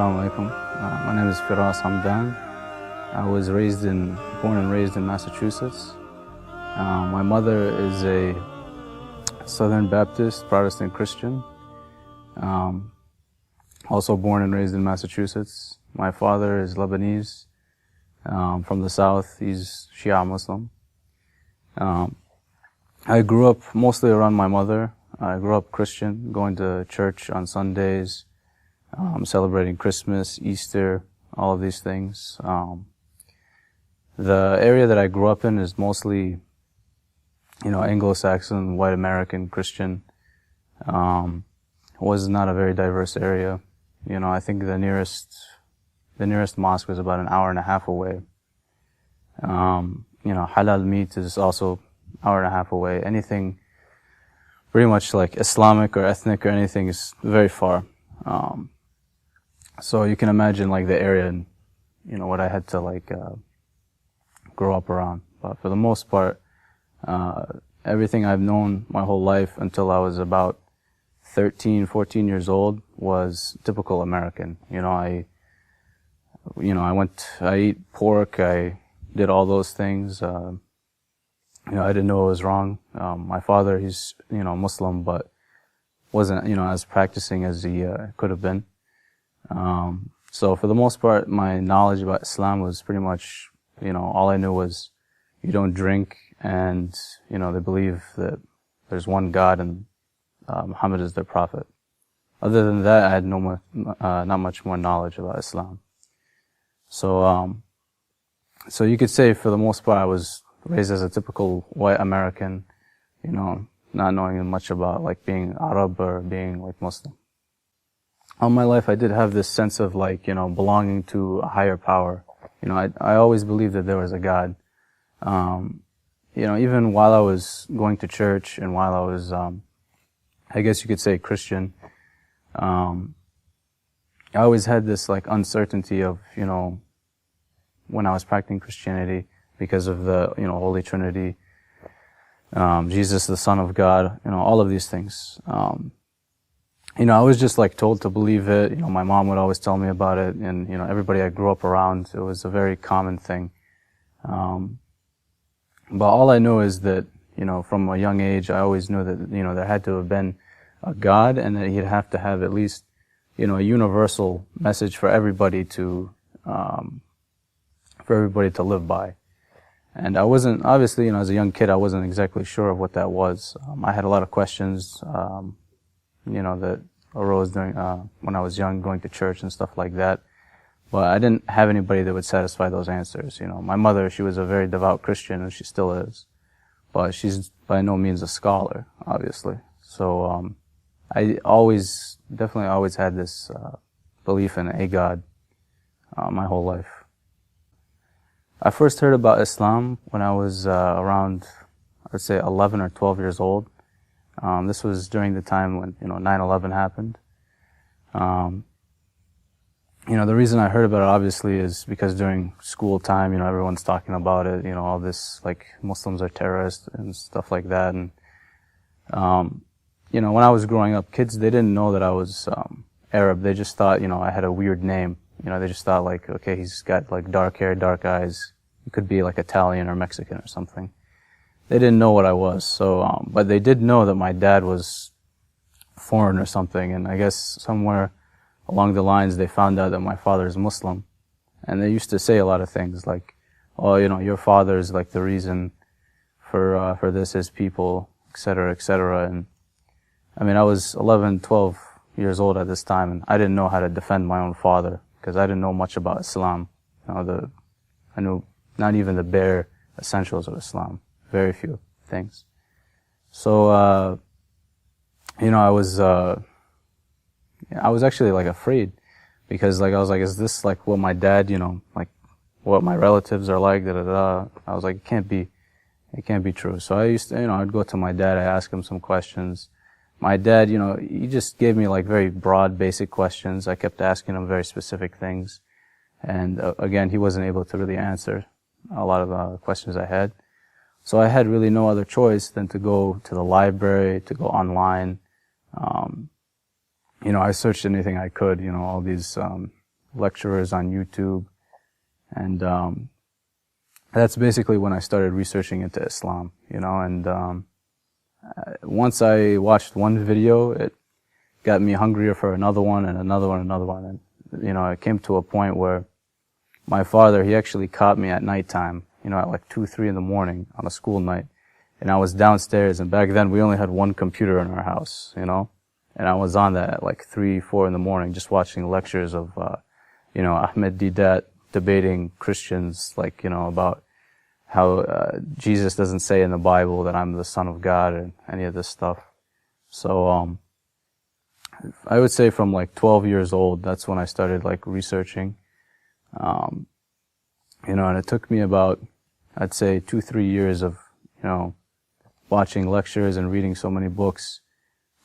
Assalamu alaikum. My name is Firas Hamdan. I was born and raised in Massachusetts. My mother is a Southern Baptist Protestant Christian. Also born and raised in Massachusetts. My father is Lebanese, from the South. He's Shia Muslim. I grew up mostly around my mother. I grew up Christian, going to church on Sundays, celebrating Christmas, Easter, all of these things. The area that I grew up in is mostly, Anglo-Saxon, white American Christian. Was not a very diverse area. I think the nearest mosque was about an hour and a half away. Halal meat is also an hour and a half away. Anything pretty much like Islamic or ethnic or anything is very far. So you can imagine like the area and, what I had to grow up around. But for the most part, everything I've known my whole life until I was about 13, 14 years old was typical American. I eat pork, I did all those things. I didn't know it was wrong. My father, he's, Muslim, but wasn't, as practicing as he could have been. So for the most part, my knowledge about Islam was pretty much, all I knew was you don't drink and, they believe that there's one God and Muhammad is their prophet. Other than that, I had not much more knowledge about Islam. So you could say for the most part I was raised as a typical white American, not knowing much about being Arab or being Muslim. All my life I did have this sense of belonging to a higher power. I always believed that there was a God. Even while I was going to church and while I was, I guess you could say Christian, I always had this uncertainty of, when I was practicing Christianity because of the, Holy Trinity, Jesus, the Son of God, all of these things. I was just told to believe it. My mom would always tell me about it, and everybody I grew up around, it was a very common thing. But all I know is that, from a young age, I always knew that, there had to have been a God, and that he'd have to have at least, a universal message for everybody to live by. And I wasn't, obviously, as a young kid, I wasn't exactly sure of what that was. I had a lot of questions, that arose during, when I was young, going to church and stuff like that. But I didn't have anybody that would satisfy those answers. My mother, she was a very devout Christian, and she still is. But she's by no means a scholar, obviously. So, I definitely always had this, belief in a God, my whole life. I first heard about Islam when I was, around, I'd say 11 or 12 years old. This was during the time when, 9/11 happened. The reason I heard about it obviously is because during school time, everyone's talking about it, all this, Muslims are terrorists and stuff like that. And, when I was growing up, kids, they didn't know that I was, Arab. They just thought, I had a weird name. They just thought okay, he's got dark hair, dark eyes. He could be Italian or Mexican or something. They didn't know what I was. So, but they did know that my dad was foreign or something. And I guess somewhere along the lines, they found out that my father is Muslim. And they used to say a lot of things oh, your father is the reason for this, his people, et cetera, et cetera. And I mean, I was 11, 12 years old at this time, and I didn't know how to defend my own father because I didn't know much about Islam. I knew not even the bare essentials of Islam. Very few things. So, I was actually afraid because I was is this what my dad, what my relatives are like, da da da. I was it can't be true. So I used to, I'd go to my dad, I ask him some questions. My dad, he just gave me very broad, basic questions. I kept asking him very specific things. And again, he wasn't able to really answer a lot of the questions I had. So I had really no other choice than to go to the library, to go online. I searched anything I could, all these, lecturers on YouTube. And that's basically when I started researching into Islam, and once I watched one video, it got me hungrier for another one and another one and another one. And, it came to a point where my father, he actually caught me at nighttime, at like 2, 3 in the morning on a school night. And I was downstairs, and back then we only had one computer in our house, and I was on that at like 3, 4 in the morning just watching lectures of, Ahmed Didat debating Christians, about how Jesus doesn't say in the Bible that I'm the Son of God and any of this stuff. So I would say from like 12 years old, that's when I started like researching. And it took me about, I'd say 2, 3 years of, watching lectures and reading so many books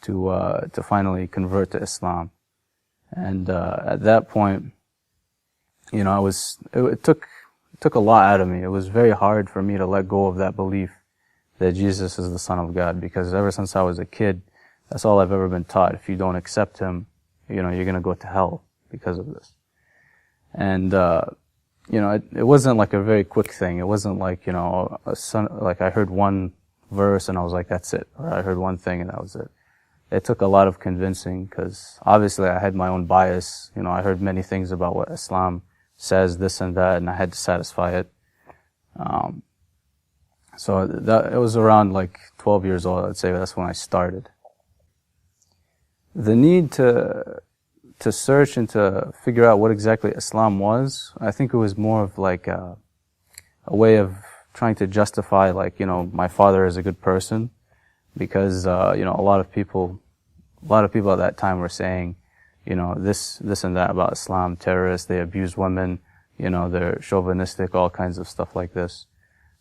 to finally convert to Islam. And at that point, it took a lot out of me. It was very hard for me to let go of that belief that Jesus is the Son of God, because ever since I was a kid, that's all I've ever been taught. If you don't accept him, you're going to go to hell because of this. And it wasn't like a very quick thing. It wasn't like, like I heard one verse and I was like, that's it. Or I heard one thing and that was it. It took a lot of convincing, because obviously I had my own bias. I heard many things about what Islam says, this and that, and I had to satisfy it. So it was around like 12 years old, I'd say that's when I started. The need to search and to figure out what exactly Islam was, I think it was more of like a way of trying to justify, like, my father is a good person, because a lot of people at that time were saying, this and that about Islam, terrorists, they abuse women, they're chauvinistic, all kinds of stuff like this.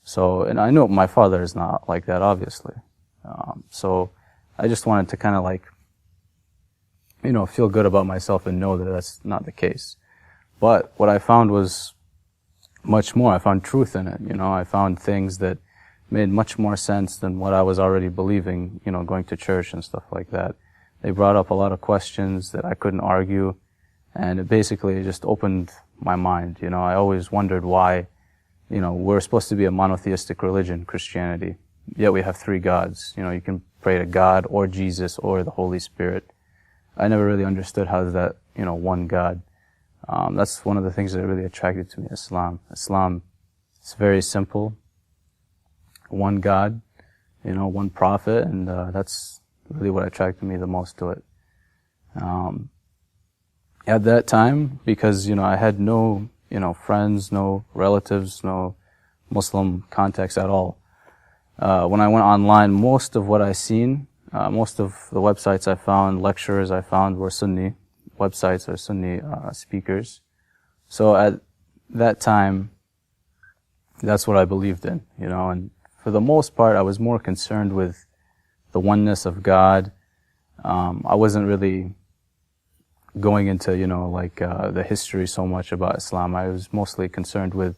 So, and I know my father is not like that, obviously. So I just wanted to kind of like, feel good about myself and know that that's not the case. But what I found was much more. I found truth in it. I found things that made much more sense than what I was already believing, going to church and stuff like that. They brought up a lot of questions that I couldn't argue, and it basically just opened my mind. I always wondered why, we're supposed to be a monotheistic religion, Christianity, yet we have 3 gods. You can pray to God or Jesus or the Holy Spirit. I never really understood how is that, one God. That's one of the things that really attracted to me, Islam. Islam, it's very simple. One God, one prophet, and that's really what attracted me the most to it. At that time, because, I had no, friends, no relatives, no Muslim contacts at all. When I went online, most of what I seen, most of the websites I found, lectures I found were Sunni websites or Sunni speakers. So at that time, that's what I believed in, and for the most part, I was more concerned with the oneness of God. I wasn't really going into, the history so much about Islam. I was mostly concerned with,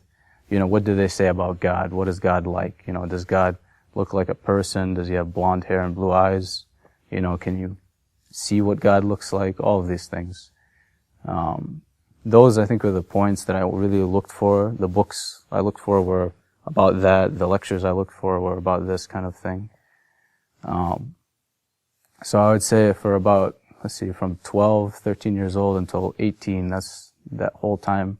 what do they say about God? What is God like? Does God look like a person? Does he have blonde hair and blue eyes? Can you see what God looks like? All of these things. Those, I think, were the points that I really looked for. The books I looked for were about that. The lectures I looked for were about this kind of thing. So I would say for about, from 12, 13 years old until 18, that whole time,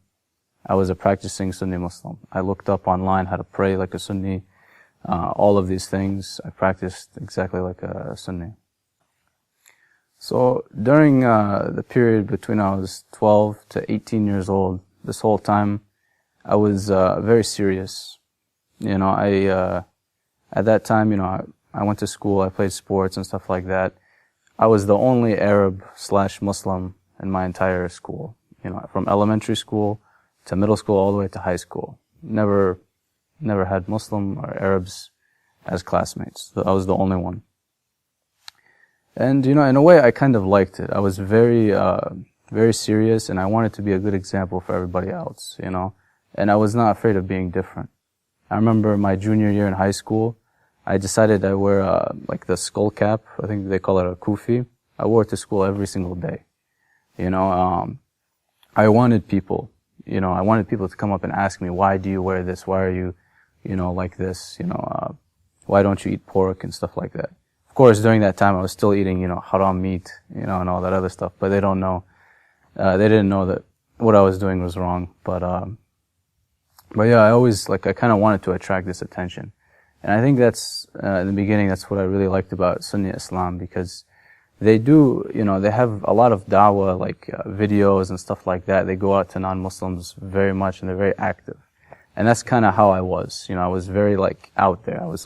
I was a practicing Sunni Muslim. I looked up online how to pray like a Sunni, all of these things. I practiced exactly like a Sunni. So during the period between I was 12 to 18 years old, this whole time, I was very serious. At that time, I went to school, I played sports and stuff like that. I was the only Arab/Muslim in my entire school. From elementary school to middle school all the way to high school. Never had Muslim or Arabs as classmates. So I was the only one. And, in a way, I kind of liked it. I was very, very serious, and I wanted to be a good example for everybody else, and I was not afraid of being different. I remember my junior year in high school, I decided I wear, like the skull cap. I think they call it a kufi. I wore it to school every single day. I wanted people, I wanted people to come up and ask me, why do you wear this? Why are you, like this? Why don't you eat pork and stuff like that? Of course, during that time, I was still eating, haram meat, and all that other stuff, but they don't know, they didn't know that what I was doing was wrong. But yeah, I kind of wanted to attract this attention. And I think that's, in the beginning, that's what I really liked about Sunni Islam, because they do, they have a lot of da'wah, videos and stuff like that. They go out to non-Muslims very much, and they're very active. And that's kind of how I was. I was very, out there. I was,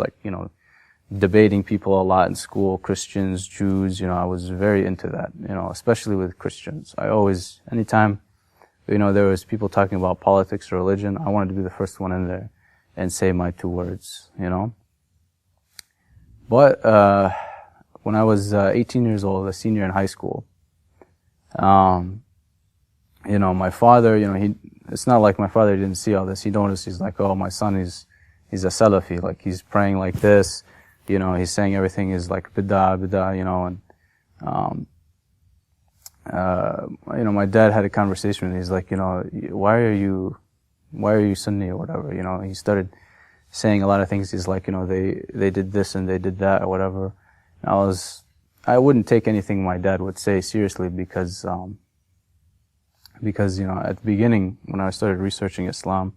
debating people a lot in school, Christians, Jews, I was very into that, especially with Christians. I always, anytime, there was people talking about politics or religion, I wanted to be the first one in there and say my 2 words, But, when I was 18 years old, a senior in high school, my father, it's not like my father didn't see all this. He noticed, he's like, oh, my son, he's a Salafi, he's praying like this, he's saying everything is bid'ah, and, my dad had a conversation with me. He's like, why are you Sunni or whatever, he started saying a lot of things. He's like, they did this and they did that or whatever. I wouldn't take anything my dad would say seriously because at the beginning, when I started researching Islam,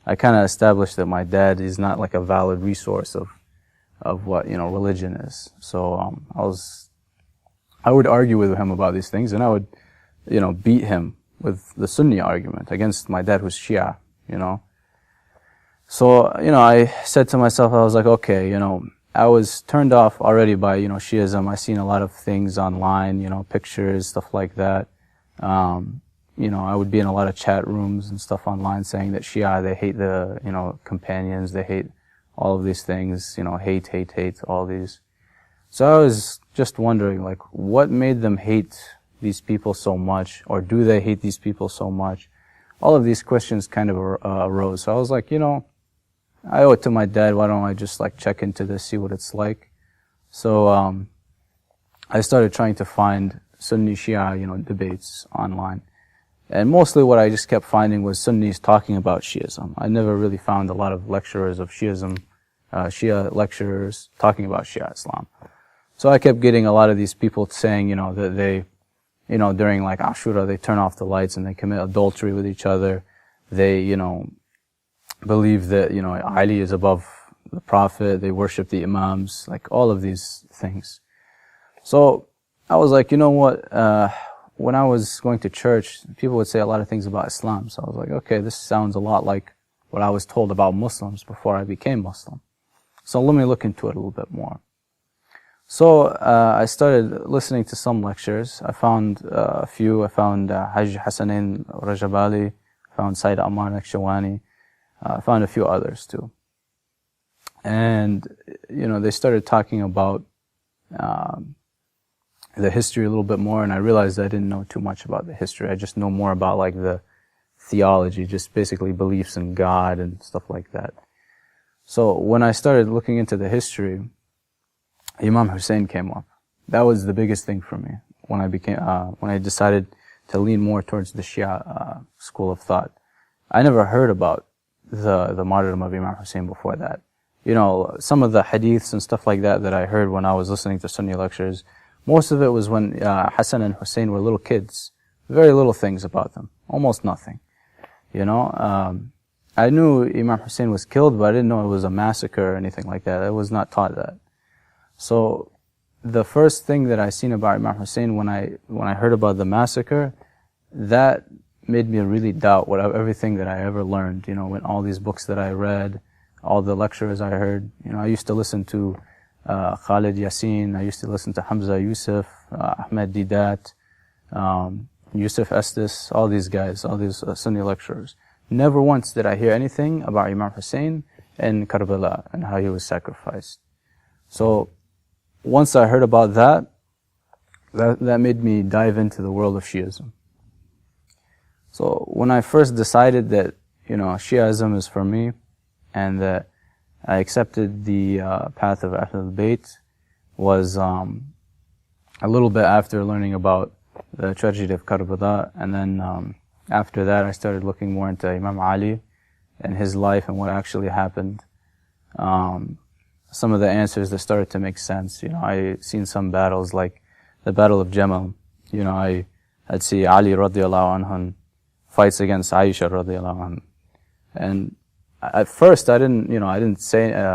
I kind of established that my dad is not a valid resource of what, religion is. So, I would argue with him about these things, and I would, beat him with the Sunni argument against my dad who's Shia, So, I said to myself, I was like, okay, I was turned off already by, Shiism. I seen a lot of things online, pictures, stuff like that. I would be in a lot of chat rooms and stuff online saying that Shia, they hate the, companions, they hate all of these things, hate, all these. So I was just wondering, what made them hate these people so much, or do they hate these people so much? All of these questions kind of arose. So I was like, I owe it to my dad. Why don't I just check into this, see what it's like? So, I started trying to find Sunni Shia, debates online. And mostly what I just kept finding was Sunnis talking about Shiism. I never really found a lot of lecturers of Shiism, Shia lecturers talking about Shia Islam. So I kept getting a lot of these people saying, that they, during Ashura, they turn off the lights and they commit adultery with each other. They, believe that, Ali is above the Prophet, they worship the Imams, all of these things. So I was like, what, when I was going to church, people would say a lot of things about Islam. So I was like, okay, this sounds a lot like what I was told about Muslims before I became Muslim. So let me look into it a little bit more. So I started listening to some lectures. I found a few. I found Hajj Hassanain Rajabali, I found Sayyid Ammar Nakshawani. I found a few others too. And, they started talking about the history a little bit more, and I realized I didn't know too much about the history. I just know more about the theology, just basically beliefs in God and stuff like that. So when I started looking into the history, Imam Hussain came up. That was the biggest thing for me when I decided to lean more towards the Shia school of thought. I never heard about the martyrdom of Imam Hussain before that. Some of the hadiths and stuff like that I heard when I was listening to Sunni lectures, most of it was when Hassan and Hussein were little kids. Very little things about them. Almost nothing. I knew Imam Hussain was killed, but I didn't know it was a massacre or anything like that. I was not taught that. So the first thing that I seen about Imam Hussain when I heard about the massacre, that made me really doubt everything that I ever learned, when all these books that I read, all the lectures I heard. I used to listen to Khalid Yassin, I used to listen to Hamza Yusuf, Ahmed Didat, Yusuf Estes, all these guys, all these Sunni lecturers. Never once did I hear anything about Imam Hussain and Karbala and how he was sacrificed. So once I heard about that made me dive into the world of Shiism. So when I first decided that, Shiism is for me, and that I accepted the path of Ahlul Bayt, was a little bit after learning about the tragedy of Karbala, and then after that, I started looking more into Imam Ali and his life and what actually happened. Some of the answers that started to make sense. I seen some battles like the Battle of Jamal. I'd see Ali radiallahu anhu fights against Aisha radiallahu anha. And at first I didn't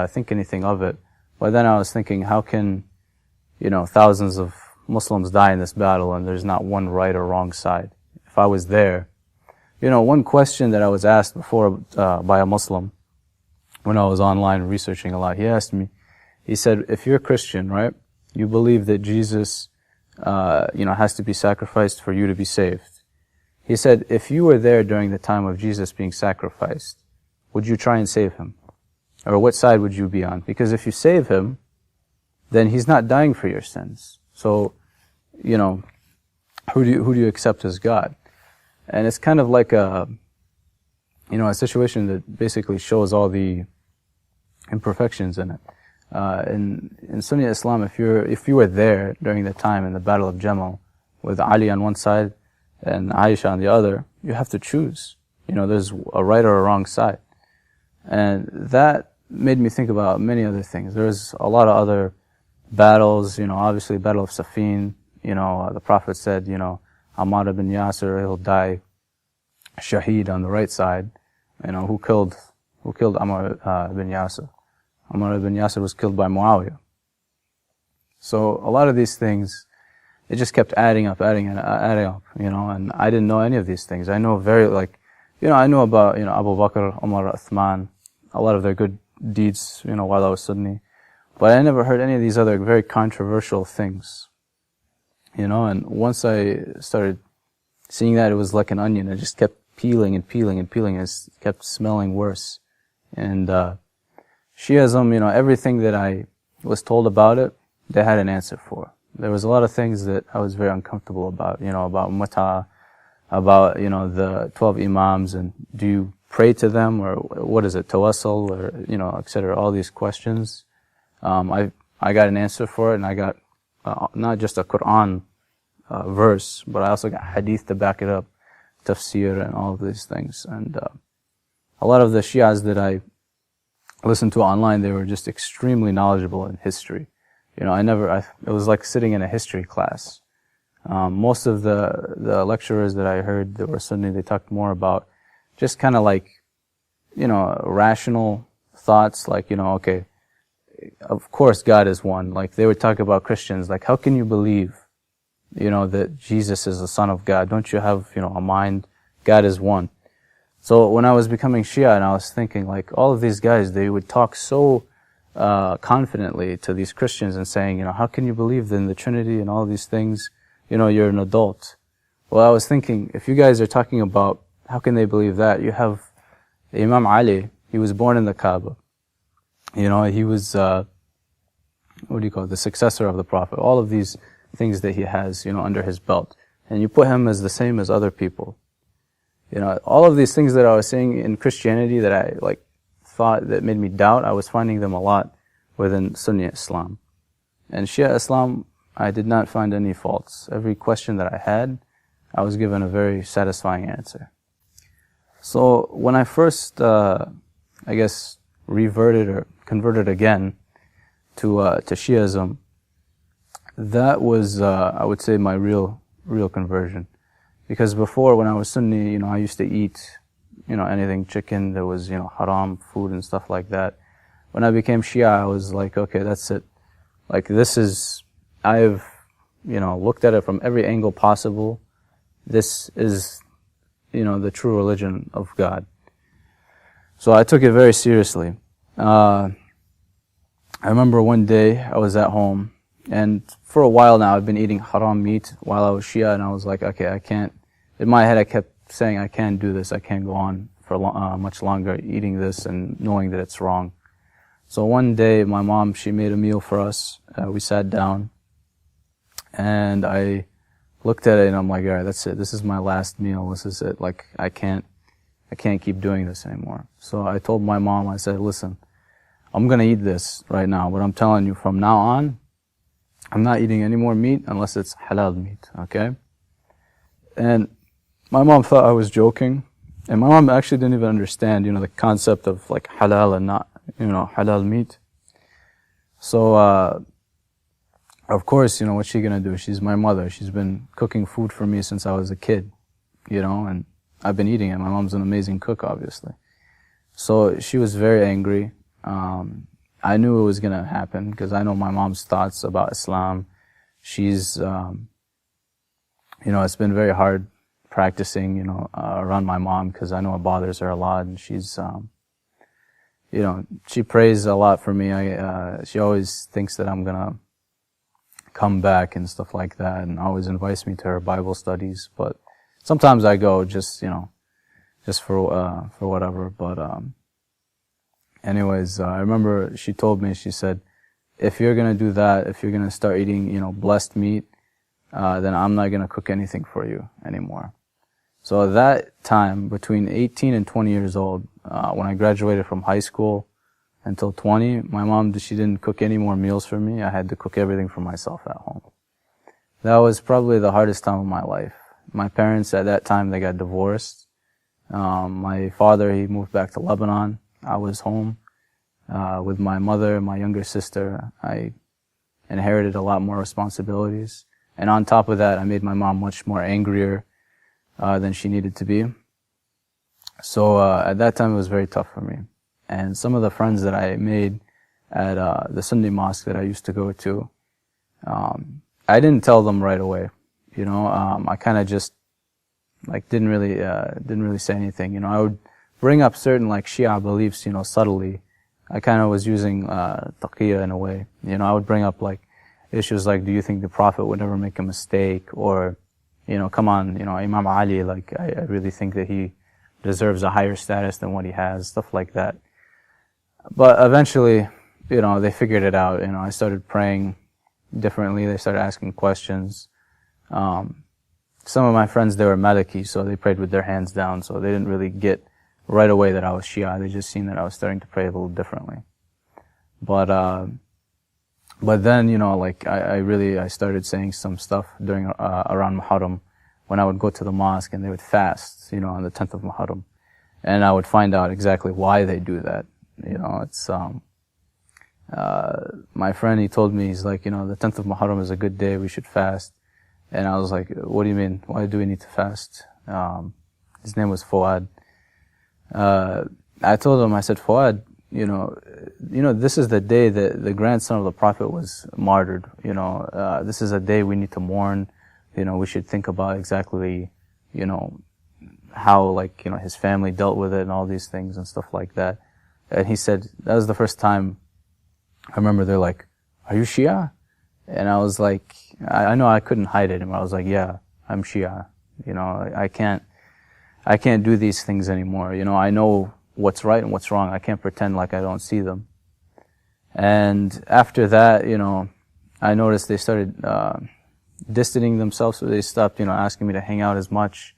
think anything of it. But then I was thinking, how can, thousands of Muslims die in this battle and there's not one right or wrong side? If I was there, one question that I was asked before by a Muslim when I was online researching a lot, he asked me, he said, if you're a Christian, right, you believe that Jesus, has to be sacrificed for you to be saved. He said, if you were there during the time of Jesus being sacrificed, would you try and save him? Or what side would you be on? Because if you save him, then he's not dying for your sins. So, who do you accept as God? And it's kind of like a situation that basically shows all the imperfections in it. In Sunni Islam, if you were there during the time in the Battle of Jamal, with Ali on one side and Aisha on the other, you have to choose. There's a right or a wrong side. And that made me think about many other things. There's a lot of other battles, obviously Battle of Safin, the Prophet said, Ammar ibn Yasir, he'll die shaheed on the right side. Who killed Ammar ibn Yasir? Ammar ibn Yasir was killed by Muawiyah. So a lot of these things, it just kept adding up, and I didn't know any of these things. I know I know about, Abu Bakr, Umar, Uthman, a lot of their good deeds, while I was Sunni. But I never heard any of these other very controversial things. And once I started seeing that, it was like an onion. It just kept peeling and peeling and peeling, and it kept smelling worse. And Shi'ism, everything that I was told about it, they had an answer for. There was a lot of things that I was very uncomfortable about, about Mut'a, about, the 12 Imams, and do you pray to them, or what is it, tawassul, or, etc., all these questions. I got an answer for it, and I got not just a Quran verse, but I also got hadith to back it up, tafsir, and all of these things. And a lot of the Shias that I listened to online, they were just extremely knowledgeable in history. It was like sitting in a history class. Most of the lecturers that I heard that were Sunni, they talked more about just kind of like, rational thoughts, like, okay, of course God is one. Like, they would talk about Christians, like, how can you believe, that Jesus is the Son of God? Don't you have, a mind? God is one. So when I was becoming Shia, and I was thinking, like, all of these guys, they would talk so confidently to these Christians and saying, how can you believe in the Trinity and all these things? You're an adult. Well, I was thinking, if you guys are talking about how can they believe that, you have Imam Ali. He was born in the Kaaba. He was, the successor of the Prophet. All of these things that he has, under his belt. And you put him as the same as other people. All of these things that I was saying in Christianity that I, thought that made me doubt, I was finding them a lot within Sunni Islam. And Shia Islam, I did not find any faults. Every question that I had, I was given a very satisfying answer. So when I first, reverted or converted again to Shi'ism, that was, I would say, my real conversion. Because before, when I was Sunni, I used to eat, anything chicken, there was, haram food and stuff like that. When I became Shia, I was like, okay, that's it. Like, I've, looked at it from every angle possible. This is, the true religion of God. So I took it very seriously. I remember one day I was at home, and for a while now I've been eating haram meat while I was Shia, and I was like, okay, I can't. In my head I kept saying, I can't do this. I can't go on for much longer eating this and knowing that it's wrong. So one day my mom, she made a meal for us. We sat down, and I looked at it and I'm like, all right, that's it. This is my last meal. This is it. Like, I can't keep doing this anymore. So I told my mom, I said, listen, I'm going to eat this right now, but I'm telling you, from now on, I'm not eating any more meat unless it's halal meat, okay? And my mom thought I was joking, and my mom actually didn't even understand, the concept of like halal and not, halal meat. So, of course, what's she gonna do? She's my mother. She's been cooking food for me since I was a kid, and I've been eating it. My mom's an amazing cook, obviously. So she was very angry. I knew it was gonna happen because I know my mom's thoughts about Islam. She's, it's been very hard practicing, around my mom because I know it bothers her a lot, and she's, she prays a lot for me. She always thinks that I'm gonna come back and stuff like that, and always invites me to her Bible studies. But sometimes I go just for whatever. But anyways, I remember she told me, she said, if you're gonna do that, if you're gonna start eating, blessed meat, then I'm not gonna cook anything for you anymore. So at that time, between 18 and 20 years old, when I graduated from high school until 20, my mom, she didn't cook any more meals for me. I had to cook everything for myself at home. That was probably the hardest time of my life. My parents at that time, they got divorced. My father, he moved back to Lebanon. I was home with my mother and my younger sister. I inherited a lot more responsibilities. And on top of that, I made my mom much more angrier than she needed to be. So at that time, it was very tough for me. And some of the friends that I made at the Sunday mosque that I used to go to, I didn't tell them right away. I kind of just didn't really say anything. I would bring up certain Shia beliefs, subtly. I kind of was using taqiyya in a way. I would bring up issues like, do you think the Prophet would never make a mistake? Or, come on, Imam Ali, I really think that he deserves a higher status than what he has, stuff like that. But eventually, they figured it out. I started praying differently. They started asking questions. Some of my friends, they were Maliki, so they prayed with their hands down, so they didn't really get right away that I was Shia. They just seen that I was starting to pray a little differently. But then, I started saying some stuff during, around Muharram when I would go to the mosque and they would fast, on the 10th of Muharram. And I would find out exactly why they do that. It's, my friend, he told me, he's like, the 10th of Muharram is a good day, we should fast. And I was like, what do you mean? Why do we need to fast? His name was Fuad. I told him, I said, Fuad, this is the day that the grandson of the Prophet was martyred. This is a day we need to mourn. We should think about exactly, how, his family dealt with it and all these things and stuff like that. And he said, that was the first time I remember they're like, are you Shia? And I was like, I know I couldn't hide it. And I was like, yeah, I'm Shia. I can't do these things anymore. I know what's right and what's wrong. I can't pretend like I don't see them. And after that, I noticed they started distancing themselves, so they stopped, asking me to hang out as much.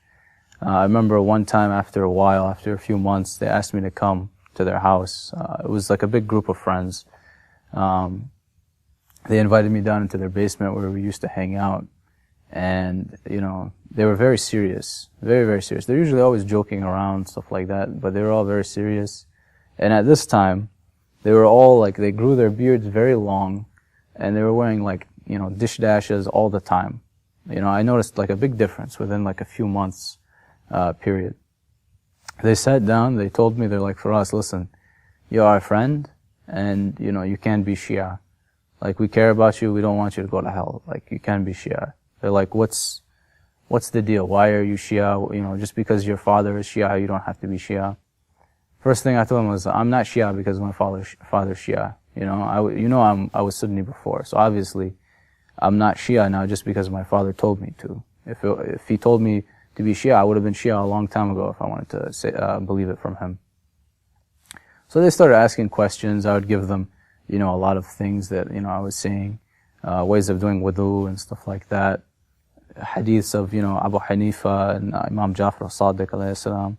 I remember one time after a few months, they asked me to come to their house. It was like a big group of friends. They invited me down into their basement where we used to hang out. And, they were very serious, very, very serious. They're usually always joking around, stuff like that, but they were all very serious. And at this time, they were all they grew their beards very long, and they were wearing dish dashes all the time. I noticed a big difference within a few months, period. They sat down, they told me, they're like, Faraz, listen, you're our friend, and, you can't be Shia. We care about you, we don't want you to go to hell. You can't be Shia. They're like, what's the deal? Why are you Shia? Just because your father is Shia, you don't have to be Shia. First thing I told him was, I'm not Shia because my father's Shia. I was Sunni before, so obviously I'm not Shia now just because my father told me to. If he told me to be Shia, I would have been Shia a long time ago if I wanted to believe it from him. So they started asking questions. I would give them, a lot of things that, I was saying, ways of doing wudu and stuff like that. Hadiths of, Abu Hanifa and Imam Jafar as-Sadiq alayhi salam.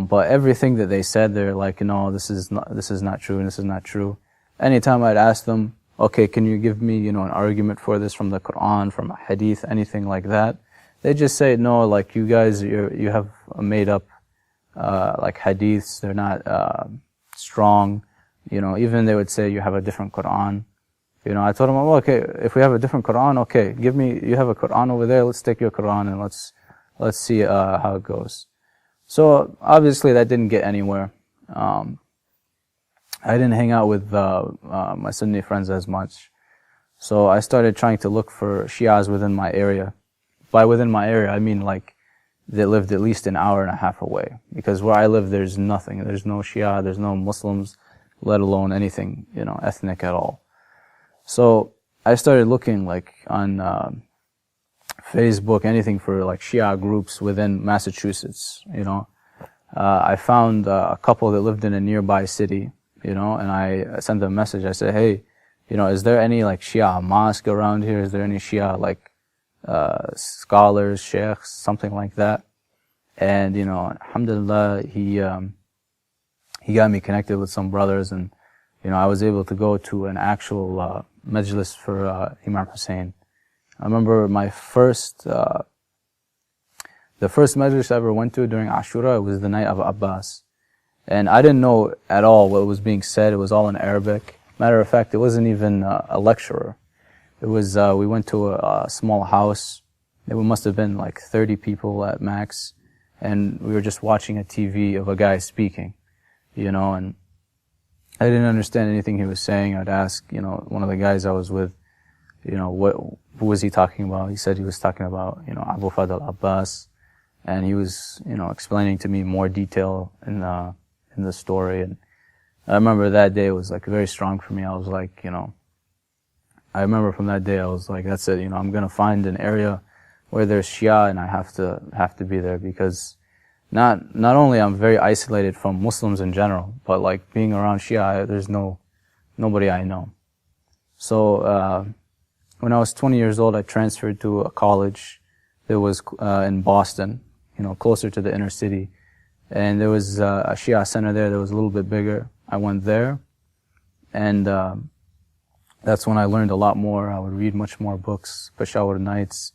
But everything that they said, they're like, no, this is not true and this is not true. Anytime I'd ask them, okay, can you give me, an argument for this from the Quran, from a hadith, anything like that, they just say, no, like you guys, you have made up, like hadiths, they're not, strong. You know, even they would say you have a different Quran. You know, I told them, well, okay, if we have a different Quran, okay, you have a Quran over there, let's take your Quran and let's see, how it goes. So, obviously that didn't get anywhere. I didn't hang out with, my Sunni friends as much. So I started trying to look for Shias within my area. By within my area, I mean like, they lived at least an hour and a half away. Because where I live, there's nothing. There's no Shia, there's no Muslims, let alone anything, you know, ethnic at all. So I started looking like on Facebook, anything for like Shia groups within Massachusetts, you know. I found a couple that lived in a nearby city, you know, and I sent them a message. I said, hey, you know, is there any like Shia mosque around here? Is there any Shia like scholars, sheikhs, something like that? And, you know, alhamdulillah, he got me connected with some brothers, and, you know, I was able to go to an actual majlis for Imam Hussain. I remember my the first majlis I ever went to during Ashura, it was the night of Abbas. And I didn't know at all what was being said. It was all in Arabic. Matter of fact, it wasn't even a lecturer. It was, we went to a small house. There must have been like 30 people at max. And we were just watching a TV of a guy speaking, you know, and I didn't understand anything he was saying. I'd ask, you know, one of the guys I was with, you know, who was he talking about? He said he was talking about, you know, Abu Fadl Abbas. And he was, you know, explaining to me more detail in the story. And I remember that day was like very strong for me. I was like, you know, I remember from that day I was like, that's it, you know, I'm gonna find an area where there's Shia, and I have to be there, because not only I'm very isolated from Muslims in general, but like being around Shia, there's nobody I know. So, when I was 20 years old, I transferred to a college that was, in Boston, you know, closer to the inner city. And there was, a Shia center there that was a little bit bigger. I went there, and, that's when I learned a lot more. I would read much more books, Peshawar Nights,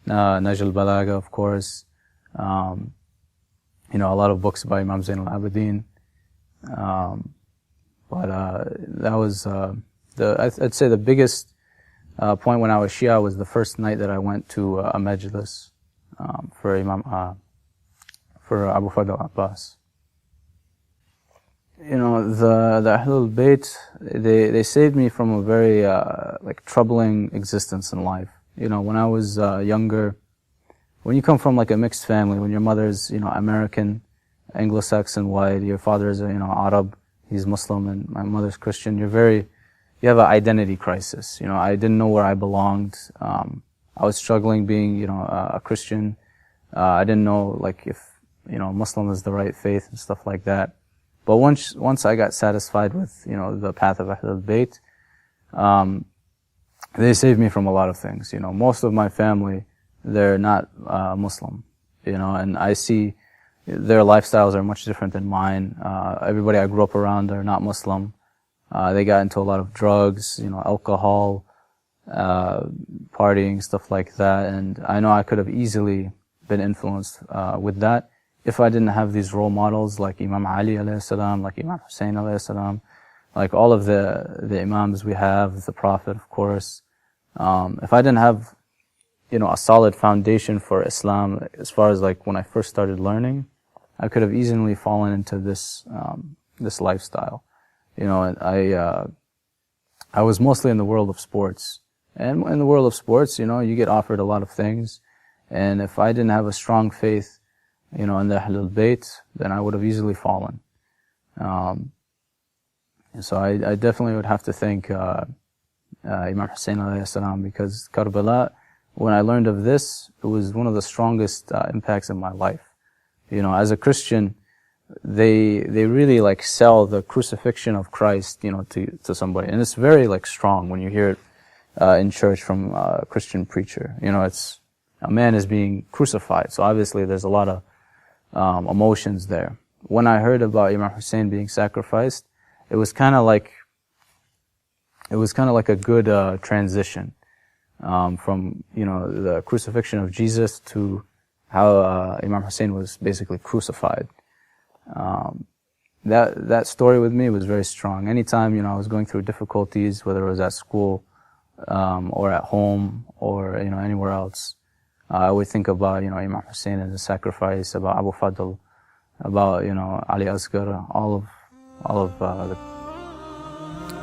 Najl al-Balagha, of course. You know, a lot of books by Imam Zain al-Abidin. But that was, I'd say the biggest, point when I was Shia was the first night that I went to a majlis, for for Abu Fadl Abbas. You know, the Ahlul Bayt, they saved me from a very, like troubling existence in life. You know, when I was, younger, when you come from like a mixed family, when your mother's, you know, American, Anglo-Saxon white, your father is, you know, Arab, he's Muslim, and my mother's Christian, you have an identity crisis. You know, I didn't know where I belonged. I was struggling being, you know, a Christian. I didn't know, like, if, you know, Muslim is the right faith and stuff like that. But once I got satisfied with, you know, the path of Ahlul Bayt, they saved me from a lot of things. You know, most of my family, they're not, Muslim, you know, and I see their lifestyles are much different than mine. Everybody I grew up around are not Muslim. They got into a lot of drugs, you know, alcohol, partying, stuff like that. And I know I could have easily been influenced, with that if I didn't have these role models like Imam Ali alayhi salam, like Imam Hussain alayhi salam, like all of the Imams we have, the Prophet, of course. If I didn't have, you know, a solid foundation for Islam, as far as like when I first started learning, I could have easily fallen into this lifestyle. You know, I was mostly in the world of sports. And in the world of sports, you know, you get offered a lot of things. And if I didn't have a strong faith, you know, in the Ahlul Bayt, then I would have easily fallen. And so I definitely would have to thank, Imam Hussain alayhi salam, because Karbala, when I learned of this, it was one of the strongest, impacts in my life. You know, as a Christian, they really like sell the crucifixion of Christ, you know, to somebody. And it's very like strong when you hear it, in church from a Christian preacher. You know, it's, a man is being crucified. So obviously there's a lot of, emotions there. When I heard about Imam Hussain being sacrificed, it was kind of like a good, transition. from, the crucifixion of Jesus to how Imam Hussain was basically crucified. That story with me was very strong. Anytime, I was going through difficulties, whether it was at school, or at home, or, anywhere else, I would think about, Imam Hussain and the sacrifice, about Abu Fadl, about, Ali Asghar, all of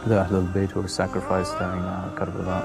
the Ahlul Bayt who were sacrificed during Karbala.